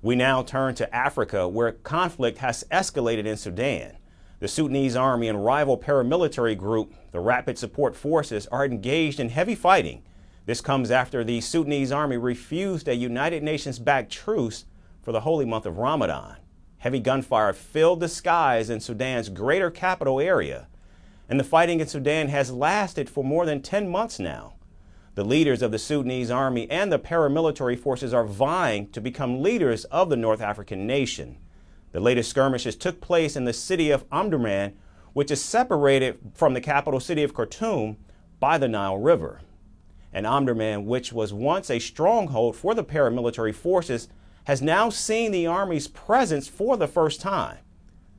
We now turn to Africa, where conflict has escalated in Sudan. The Sudanese Army and rival paramilitary group, the Rapid Support Forces, are engaged in heavy fighting. This comes after the Sudanese Army refused a United Nations-backed truce for the holy month of Ramadan. Heavy gunfire filled the skies in Sudan's greater capital area, and the fighting in Sudan has lasted for more than 10 months now. The leaders of the Sudanese Army and the paramilitary forces are vying to become leaders of the North African nation. The latest skirmishes took place in the city of Omdurman, which is separated from the capital city of Khartoum by the Nile River. And Omdurman, which was once a stronghold for the paramilitary forces, has now seen the Army's presence for the first time.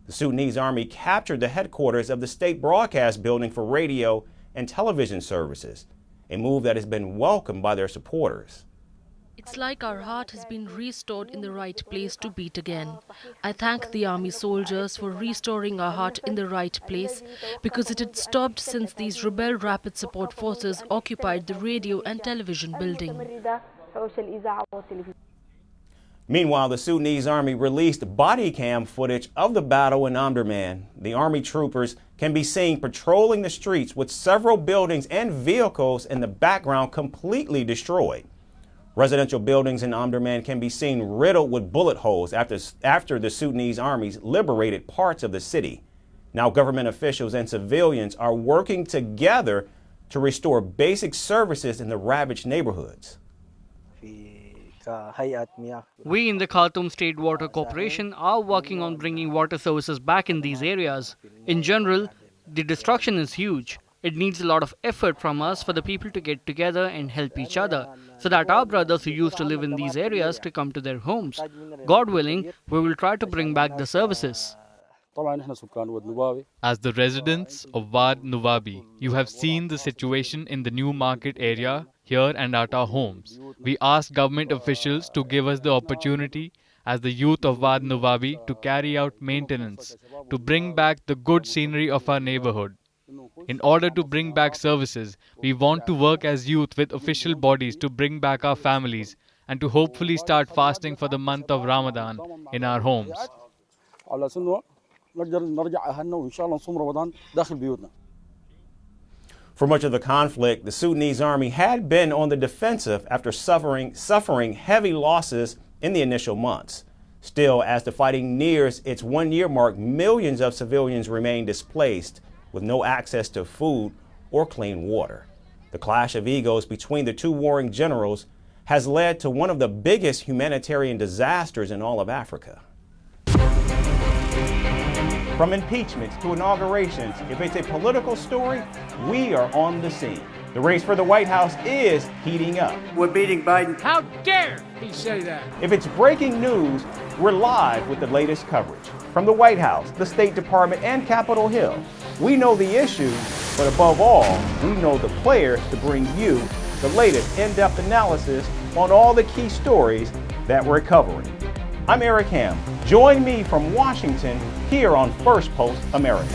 The Sudanese Army captured the headquarters of the state broadcast building for radio and television services, a move that has been welcomed by their supporters. It's like our heart has been restored in the right place to beat again. I thank the army soldiers for restoring our heart in the right place, because it had stopped since these rebel rapid support forces occupied the radio and television building. Meanwhile, the Sudanese Army released body cam footage of the battle in Omdurman. The Army troopers can be seen patrolling the streets with several buildings and vehicles in the background completely destroyed. Residential buildings in Omdurman can be seen riddled with bullet holes after the Sudanese armies liberated parts of the city. Now government officials and civilians are working together to restore basic services in the ravaged neighborhoods. We in the Khartoum State Water Corporation are working on bringing water services back in these areas. In general, the destruction is huge. It needs a lot of effort from us for the people to get together and help each other, so that our brothers who used to live in these areas to come to their homes. God willing, we will try to bring back the services. As the residents of Wad Nuwabi, you have seen the situation in the new market area here and at our homes. We ask government officials to give us the opportunity as the youth of Wad Nuwabi to carry out maintenance, to bring back the good scenery of our neighborhood. In order to bring back services, we want to work as youth with official bodies to bring back our families and to hopefully start fasting for the month of Ramadan in our homes. For much of the conflict, the Sudanese Army had been on the defensive after suffering heavy losses in the initial months. Still, as the fighting nears its one-year mark, millions of civilians remain displaced with no access to food or clean water. The clash of egos between the two warring generals has led to one of the biggest humanitarian disasters in all of Africa. From impeachments to inaugurations, if it's a political story, we are on the scene. The race for the White House is heating up. We're beating Biden. How dare he say that? If it's breaking news, we're live with the latest coverage. From the White House, the State Department, and Capitol Hill, we know the issues, but above all, we know the players to bring you the latest in-depth analysis on all the key stories that we're covering. I'm Eric Ham. Join me from Washington here on First Post America.